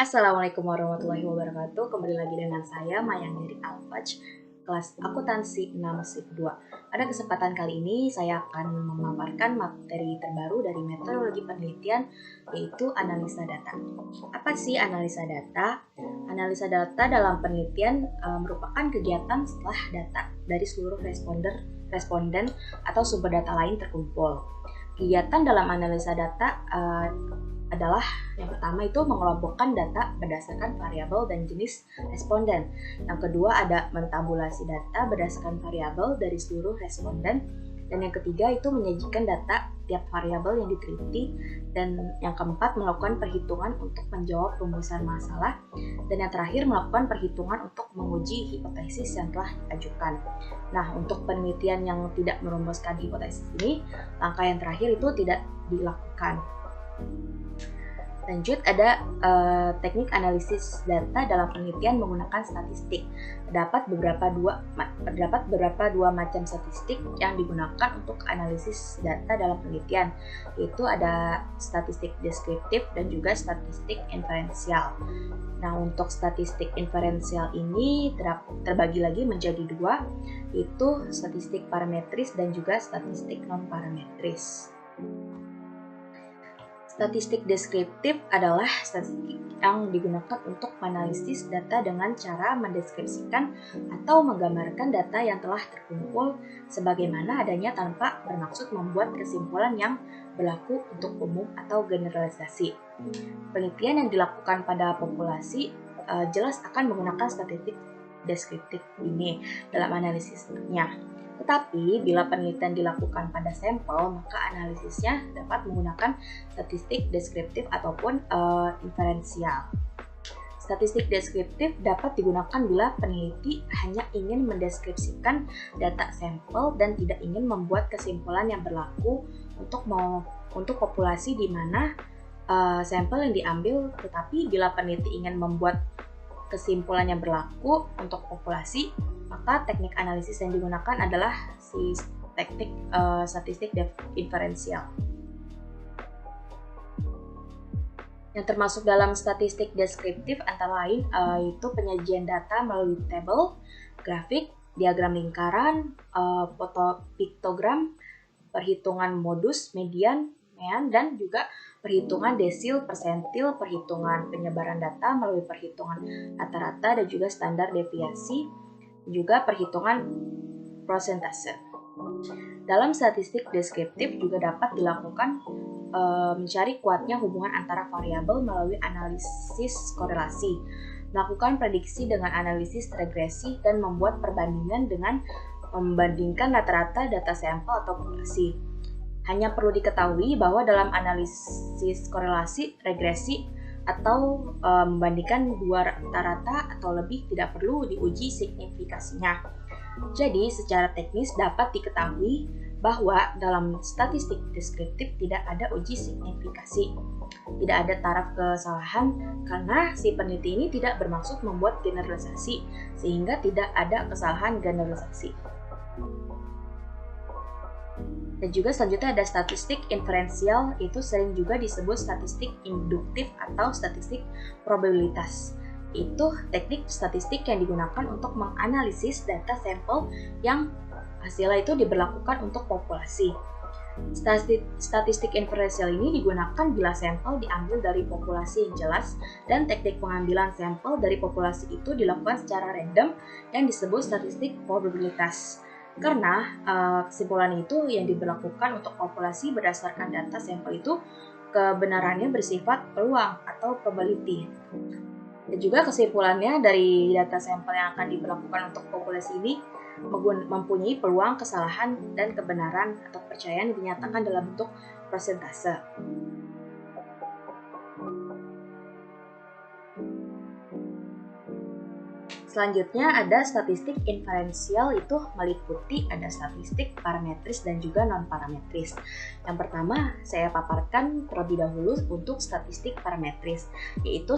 Assalamualaikum warahmatullahi wabarakatuh. Kembali lagi dengan saya Mayang dari Alfaj, kelas akuntansi 6 shift 2. Pada kesempatan kali ini saya akan memaparkan materi terbaru dari metodologi penelitian, yaitu analisa data. Apa sih analisa data? Analisa data dalam penelitian merupakan kegiatan setelah data dari seluruh responden atau sumber data lain terkumpul. Kegiatan dalam analisa data adalah yang pertama itu mengelompokkan data berdasarkan variabel dan jenis responden. Yang kedua ada mentabulasi data berdasarkan variabel dari seluruh responden. Dan yang ketiga itu menyajikan data tiap variabel yang diteliti. Dan yang keempat melakukan perhitungan untuk menjawab rumusan masalah. Dan yang terakhir melakukan perhitungan untuk menguji hipotesis yang telah diajukan. Nah, untuk penelitian yang tidak merumuskan hipotesis ini, langkah yang terakhir itu tidak dilakukan. Lanjut, ada teknik analisis data dalam penelitian menggunakan statistik. Terdapat beberapa dua macam statistik yang digunakan untuk analisis data dalam penelitian, yaitu ada statistik deskriptif dan juga statistik inferensial. Nah, untuk statistik inferensial ini terbagi lagi menjadi dua, yaitu statistik parametris dan juga statistik non-parametris. Statistik deskriptif adalah statistik yang digunakan untuk menganalisis data dengan cara mendeskripsikan atau menggambarkan data yang telah terkumpul sebagaimana adanya tanpa bermaksud membuat kesimpulan yang berlaku untuk umum atau generalisasi. Penelitian yang dilakukan pada populasi jelas akan menggunakan statistik deskriptif ini dalam analisisnya. Tetapi, bila penelitian dilakukan pada sampel, maka analisisnya dapat menggunakan statistik deskriptif ataupun inferensial. Statistik deskriptif dapat digunakan bila peneliti hanya ingin mendeskripsikan data sampel dan tidak ingin membuat kesimpulan yang berlaku untuk populasi di mana sampel yang diambil. Tetapi, bila peneliti ingin membuat kesimpulan yang berlaku untuk populasi, maka teknik analisis yang digunakan adalah teknik statistik inferensial. Yang termasuk dalam statistik deskriptif antara lain yaitu penyajian data melalui tabel, grafik, diagram lingkaran, foto piktogram, perhitungan modus, median, mean, dan juga perhitungan desil, persentil, perhitungan penyebaran data melalui perhitungan rata-rata dan juga standar deviasi, juga perhitungan prosentase. Dalam statistik deskriptif juga dapat dilakukan mencari kuatnya hubungan antara variabel melalui analisis korelasi, melakukan prediksi dengan analisis regresi, dan membuat perbandingan dengan membandingkan rata-rata data sampel atau populasi. Hanya perlu diketahui bahwa dalam analisis korelasi, regresi, atau membandingkan dua rata-rata atau lebih tidak perlu diuji signifikasinya. Jadi, secara teknis dapat diketahui bahwa dalam statistik deskriptif tidak ada uji signifikasi. Tidak ada taraf kesalahan karena si peneliti ini tidak bermaksud membuat generalisasi, sehingga tidak ada kesalahan generalisasi. Dan juga selanjutnya ada statistik inferensial, itu sering juga disebut statistik induktif atau statistik probabilitas. Itu teknik statistik yang digunakan untuk menganalisis data sampel yang hasilnya itu diberlakukan untuk populasi. Statistik inferensial ini digunakan bila sampel diambil dari populasi yang jelas dan teknik pengambilan sampel dari populasi itu dilakukan secara random yang disebut statistik probabilitas. Karena kesimpulan itu yang diberlakukan untuk populasi berdasarkan data sampel itu kebenarannya bersifat peluang atau probability. Dan juga kesimpulannya dari data sampel yang akan diberlakukan untuk populasi ini mempunyai peluang kesalahan dan kebenaran atau kepercayaan dinyatakan dalam bentuk persentase. Selanjutnya ada statistik inferensial, itu meliputi ada statistik parametris dan juga non-parametris. Yang pertama saya paparkan terlebih dahulu untuk statistik parametris, yaitu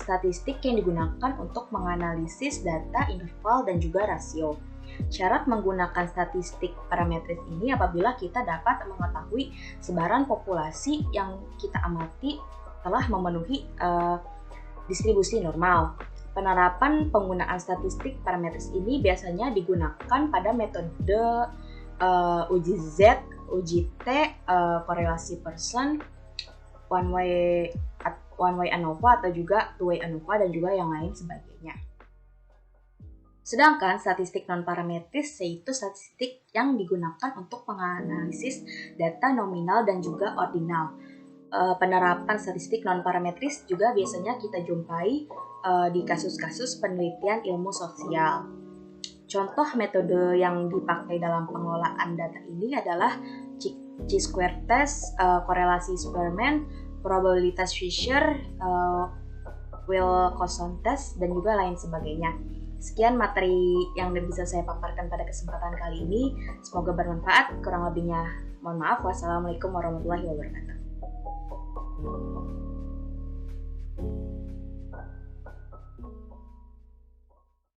statistik yang digunakan untuk menganalisis data interval dan juga rasio. Syarat menggunakan statistik parametris ini apabila kita dapat mengetahui sebaran populasi yang kita amati telah memenuhi distribusi normal. Penerapan penggunaan statistik parametris ini biasanya digunakan pada metode uji Z, uji T, korelasi Pearson, one way ANOVA atau juga two way ANOVA dan juga yang lain sebagainya. Sedangkan statistik non-parametris yaitu statistik yang digunakan untuk menganalisis data nominal dan juga ordinal. Penerapan statistik non-parametris juga biasanya kita jumpai di kasus-kasus penelitian ilmu sosial. Contoh metode yang dipakai dalam pengelolaan data ini adalah chi-square test, korelasi Spearman, probabilitas Fisher, Wilcoxon test, dan juga lain sebagainya. Sekian materi yang bisa saya paparkan pada kesempatan kali ini. Semoga bermanfaat. Kurang lebihnya mohon maaf. Wassalamualaikum warahmatullahi wabarakatuh.